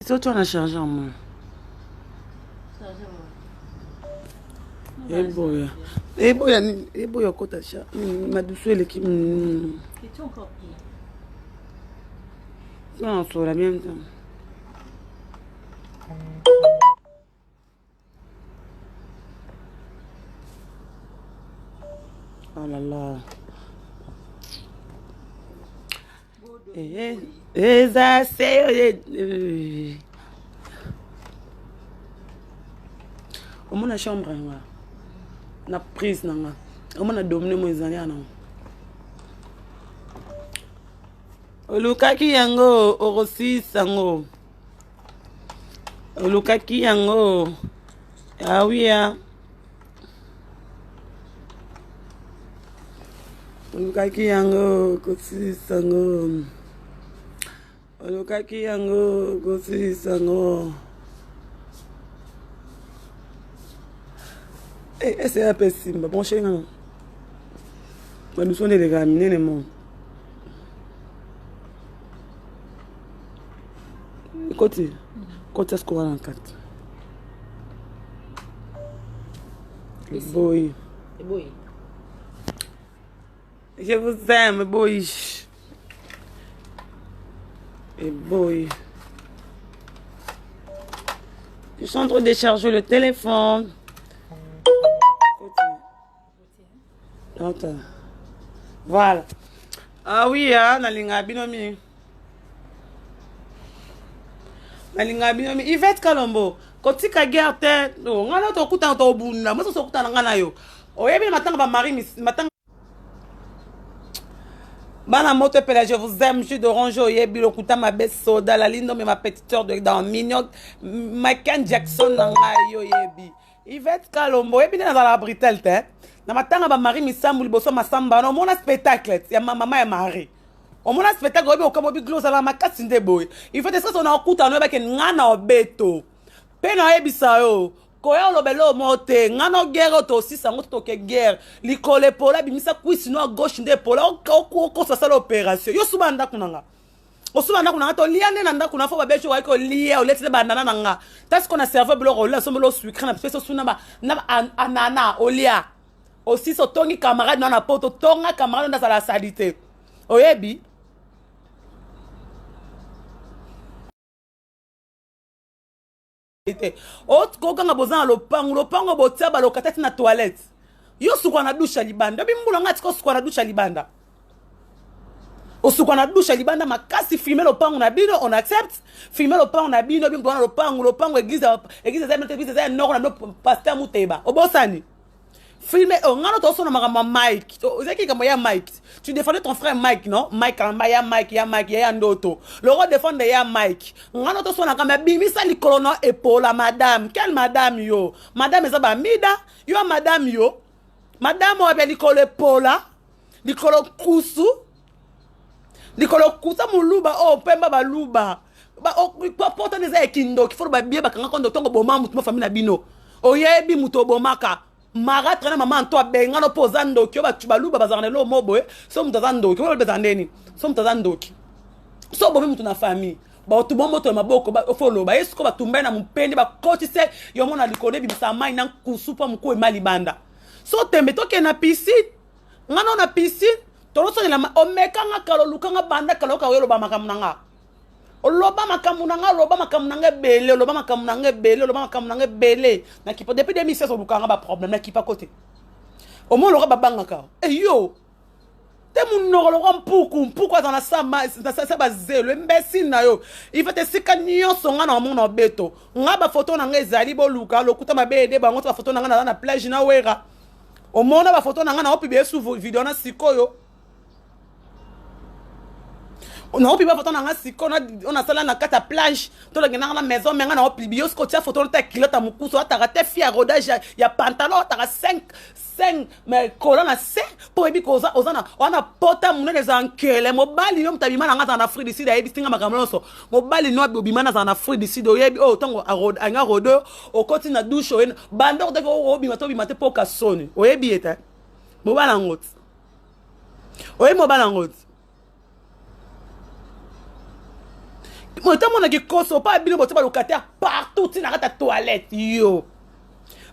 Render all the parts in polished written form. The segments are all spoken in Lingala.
So tu en as chargé en moi. Eboya kota cha. Madusu eleki. Es-tu encore pris? Non, sur la mienne. Oh là là. Ça c'est au moins la chambre na prise nanga au moins na dominer mo ezali ana olukaki yango orosisa ngo olukaki yango awia olukaki yango kosisa ngo olukaki yango kosisa ngo ese ya pesimba bon chéri non nous sommes les gars minene mon côté est-ce qu'on va en quatre boy je vous aime boy et boy je suis en train de charger le téléphone. Voilà. Ah oui, hein, nalinga binomi. Nalinga binomi. Yvette Kalombo. Koti ka gerte. No, ngana to kuta to bunda. Mo so kuta ngana yo. Oyebi matanga ba mari matanga. Bana moto pela je vous aime, jus d'orange oyebi lo kuta ma belle soda la lindo mais ma petite sœur de dans mignon Michael Jackson nanga yo yebi. Yvette Kalombo yebi na la britel te. Na matanga ba mari misambu liboso masamba no mona spectacle ya mama ya mari o mona spectacle obi okamo bi glosa la makasi nde boy il faut ça on a okuta no ba ke ngana obeto pe na ebisa yo ko ya lobelo mote ngana guerre to si sango to ke guerre likole pola bimisa kwisi no à gauche nde pola ko sa sala opération yo suba nda kunanga osuba nda kunanga to liane na nda kuna fo ba becho wa ko lia o letile bandana nanga tas qu'on a servi blo rola so melo sucre na peso suna ba na anana olia aussi so tongi camarade na poto tonga camarade dans la salité oyebi autre kokanga bozana lopango botia ba lokatati na toilette yo sukwa na douche libanda bimbula ngati ko sukwa na douche libanda osukwa na douche libanda makasi filmer lopango na bino on accepte filmer lopango na bino bimbula lopango église za nord na pasteur Muteba obosani filmer ngano to sona mama Mike ozaki kama ya Mike tu défendais ton frère Mike non Mike ya Mike ya ndoto le roi défendre ya Mike ngano to sona kama bimisa likolo na épaule madame quelle madame yo madame eza ba mida yo madame yo madame wa likolo épaule likolo kusu muluba pemba baluba ba porta des ekindo ki fo ba bie ba kanga kondo tongo boma mutu famille na bino oyebi muto bomaka maratra na mama nto abenga no pozando kyo ba baluba bazana lo mobo so mutazando kyo bezandeni so mutazando so bobe mutu na famille ba otu bombo to maboko ba ofolo ba yesko ba tumbe na mpende ba kotise yo mona likole bibisa mai na kusupa mko mali banda so tembe toke na piscine ngano na piscine toloso la omeka nga kalo lukanga banda kalo ka yelo ba makamnanga oloba makamunanga bele na kipo depuis 2016 olukanga ba problème na kipa côté au moins le babanga ka yo te munoro lo mpuku azana sama ba zelo imbécile na yo il faut te sika nyonso nga na mona beto nga ba photo na nga ezali boluka lokuta mabede bango ba photo na nga na plage na wera au moins ba photo na nga na opibie sous vidéo na sikoyo on a oublié photo na siko on a sala na kata plage to la na maison mais na oublié ce côté photo ta kilote à mukuso ta raté fier rodage ya pantalon ta 5 mais colonne à 5 pour ebi koza ozana on a pota mune les enkele mobali yo mtabima na ngata na Afrique du Sud ebi singa makamloso mobali no obima na na Afrique du Sud oyebi tango anga rodo o koti na douche o bandor de obima to bima te poka soni oyebi eta mobala ngot oyebi mobala ngot Moi mona ki koso pas bino boto ba locataire partout tina kata toilette yo.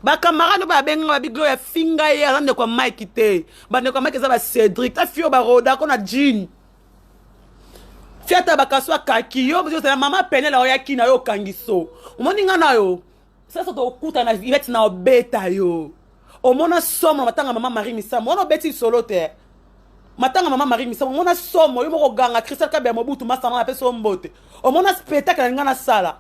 Ba camarade ba benga ba biglo ya finga ya rande kwa Mike te. Ba ne kwa Mike za ba Cédric ta fio ba roda ko na jean. Fiata ba kaswa kaki yo parce que mama pene la ya kina yo kangiso. Omoni ngana yo. Ça to kuta na Yvette na obeta yo. Omona somo matanga mama Marie Misamo. Ono beti solo te. Matanga mama Marie Misamo. Omona somo yo moko ganga Christelle Kabia Mobutu masama na peso mbote. Omona spectacle ngana sala.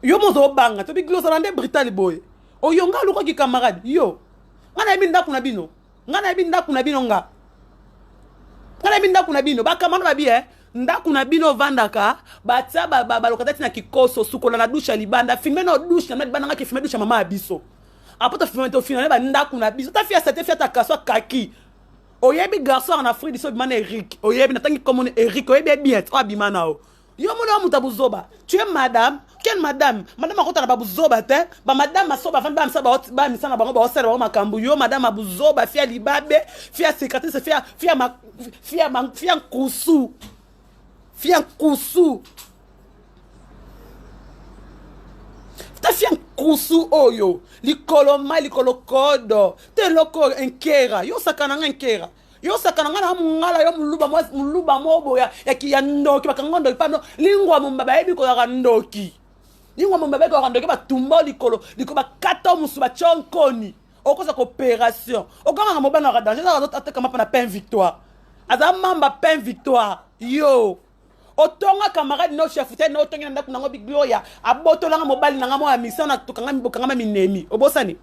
Yo mozo banga to biglo sa rande Brital boy. O yo nga luko ki camarade yo. Ngana ebi ndaku na bino. Ngana ebi ndaku na bino nga. Ngana ebi ndaku na bino. Ba kamano ba bi ndaku na bino vandaka batia ba lokatati na kikoso sukola na douche libanda filmer no douche na libanda nga ki filmer douche mama abiso. Après filmer to filmer ba ndaku na biso. Ta fia cette fia ta kaswa kaki. Oyebi garçon en Afrique du Sud bimana Eric. Oyebi natangi comme Eric oyebi bien toi bimana o. Yo mona mutabuzoba. Tu es madame? Quelle madame? Madame akota na babuzoba te. Ba madame masoba van ba msaba ba misana bango ba osela ba makambu yo madame abuzoba fia libabe, fia secrétaire fia kusu. Fia kusu. Ta fia kusu oyo. Likolo ma likolo kodo. Te loko enkera. Yo sakana enkera. Yo sakana ngana mungala yo muluba mobo ya ki ya ndoki bakangondo pano lingwa mumbaba ebi ko ya ndoki. Lingwa mumbaba ko ya ndoki ba tumbo likolo ba kato musu ba chonkoni. Okosa coopération. Okanga mobana ka danger za ataka mapa na pain victoire. Aza mamba pain victoire. Yo. Otonga camarade no chef te no tonga ndaku nango big gloria abotolanga mobali nanga mo amisa na tukanga mbokanga minemi obosani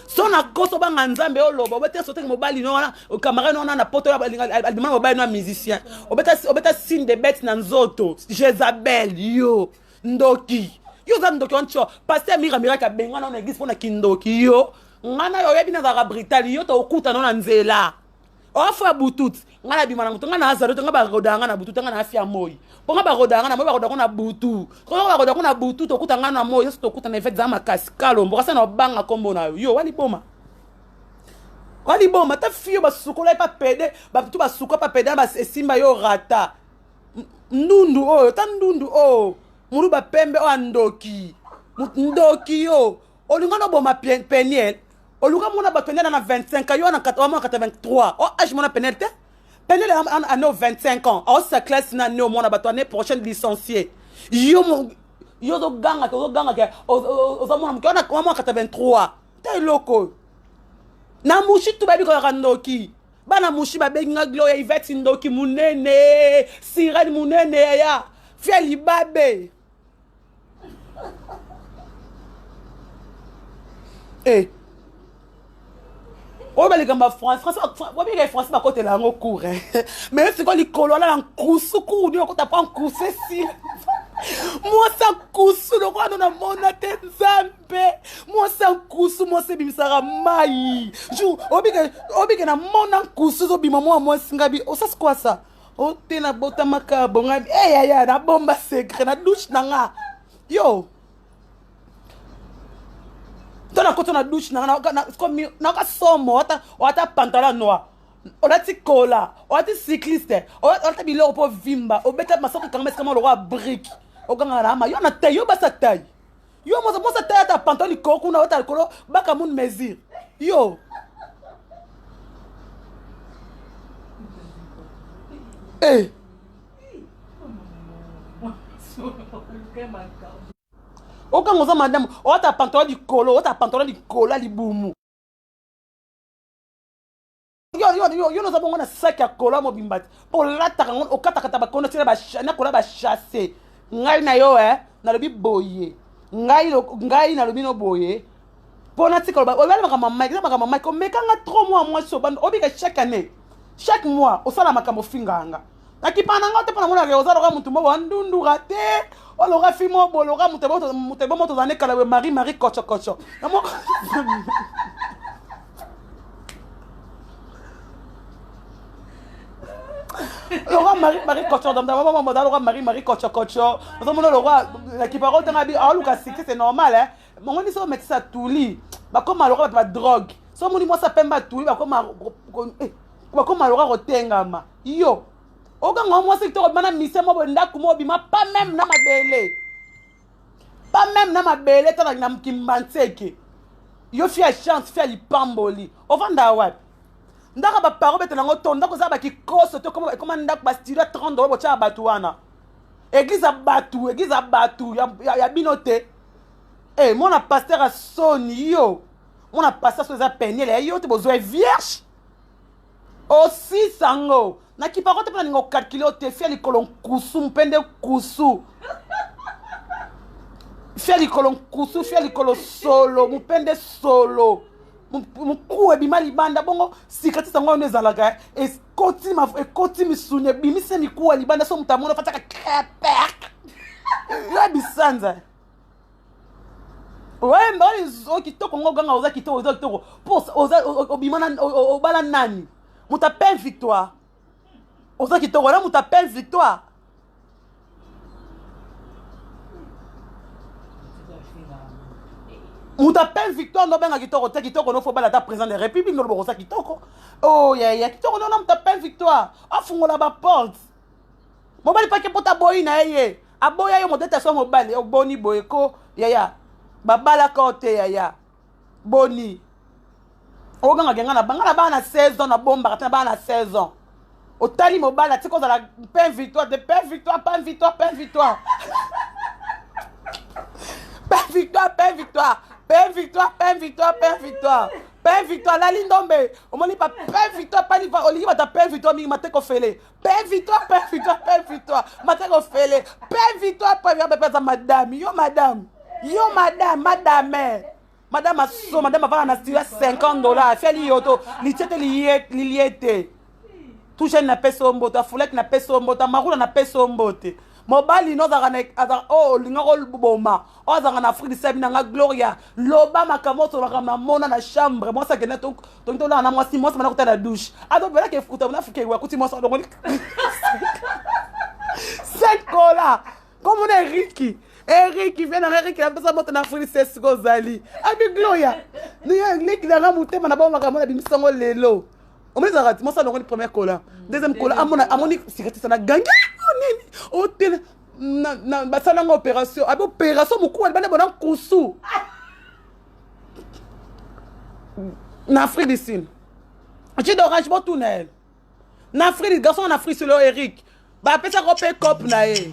so na koso banga nzambe oloba obeta sotenga mobali no wana camarade no na poto albima mobali no musicien obeta signe de bête na nzoto Jezabel yo ndoki yo za ndoki oncho pasteur mira ka benga na église pona kindoki yo ngana yo yebi na za Britali yo to okuta no na nzela ofa butut ngana bimana mutu ngana azalo to ngaba rodanga na butu ngana afia moyi ponga ba rodanga na moyi ba rodanga na butu ko ba rodanga na butu to kuta ngana moyi so to kuta na effet za makasi kalombo kasa na banga kombo na yo wali boma ta fio ba sukola pa pede ba tu ba suko pa pede ba simba yo rata ndundu o ta ndundu o muru ba pembe o andoki ndoki yo olingano boma peniel oluka mona ba penel na 25 yo na 83 o âge mona penel te penel a 25 ans o sa classe na no mona ba année prochaine licencié yo do ganga ke o za mona mko na 83 te loko na mushi tu babi ko randoki bana mushi ba benga Gloria Yvette ndoki munene sirani munene ya fieli babe oh ben les gars France les Français pas côté là en cours mais c'est quoi les colons là en course cours on t'a pas en course si moi ça course le roi dans mon tête zambe moi ça course moi c'est bimisara mai jou obike na mon en course zo bima moi singabi oh ça c'est quoi ça oh te na bota makabo ngabi ya na bomba secret na douche nanga yo tona koto na douche na comme na ka somo wata pantalon noir olati kola olati cycliste olati bilo po vimba obeta masoko kanga kama lo brick oganga na ma yo na taille yo basa taille yo mo sa taille ta pantalon ko kuna wata kolo baka mun mesure yo aucun moza madame ota pantalon di kola libumu yo no zabongo na sac ya kola mo bimbati po lata kango okata ba kono tira ba na kola ba chasser ngai na yo na lobi boye ngai na lobi no boye po na tikolo ba wala ba mama ko mekanga 3 mois moi so bando obika chaque mois osala makambo finganga akipana nga te pona mona reoza loka mutu mo ndundu rate oloka fimo boloka mutebo moto zane kala we Marie kocho namo loka Marie kocho dans maman modal loka Marie kocho nous mono loka qui parole tanga bi aluka sikki c'est normal hein mon ni so mettre ça tuli ba comme loka ba drogue so moni moi ça pemba tuli ba comme loka rotengama yo okanga mwasi kitoko bana mise mo ndako mo bima pas même na mabele. Pas même na mabele tala na mkimbanseke. Yo fia chance fia lipamboli. Ovanda wapi? Ndaka ba paro bete nango to ndako za ba ki koso to comme ndako ba studio 30 dollars bo tia batu wana. Église à batu ya binote. Eh mon pasteur a soni yo. Mon pasteur so za penye yo te bozo vierge. Aussi sango. Na ki parote pa ningo 4 kilo te fia likolo kusu mpende kusu. Fia likolo kusu fia likolo solo mpende solo. Mkou ebima libanda bongo sikati sango nezalaka ekoti misune bimise mikou libanda so mutamono fataka krepek. Ya bisanza. Ouais, mbali kitoko ngo ganga oza kitoko. Pour oza obima na obala nani? Mutapel victoire. Oza kitoko là mutapel victoire. Mutapel victoire no benga kitoko te kitoko no faut bala ta président de la République no boza kitoko. Oh ya kitoko no mutapel victoire. Afungola ba porte. Mobali pa ke pota boy na ye. Aboya yo modete so mobali oboni boyeko ya. Babala kote ya. Boni. Oganga genga na banga na bana 16 ans na bomba katana bana 16 ans. Otali mobala tiko za la pain victoire de pain victoire. Pain victoire. Pain victoire, la lindombe. Omoni pa pain victoire, pas ni oli ba ta pain victoire mi mateko fele. Pain victoire. Mateko fele. Pain victoire pas bien madame. Yo madame. Madame aso, madame va na style $50. Feli yoto, li tete li liete. Touche na peso mboto, fulek na peso mboto, marula na peso mbote. Mobali no za kana oh lingako boma. O za kana Afrique du Sud na Gloria. Loba makamoto la kama mona na chambre. Moi ça que to na moi si moi ça na kota na douche. Ado bela ke fukuta na fuke wa kuti moi ça donc. Cette cola. Comme on est Ricky. Eric vient na Eric la pesa moto na Afrique du Sud Zali. Abi Gloria. Ni Eric la ramute mana ba makamona bimisongo lelo. On me dit moi ça donc première cola. Deuxième cola amoni cigarette ça na ganga. Hôtel na basala nga opération abi opération moko ali bana bona kusu na Afrique du Sud tu d'orange bon tunnel na Afrique du garçon en Afrique sur Eric ba pesa ko pe cop na ye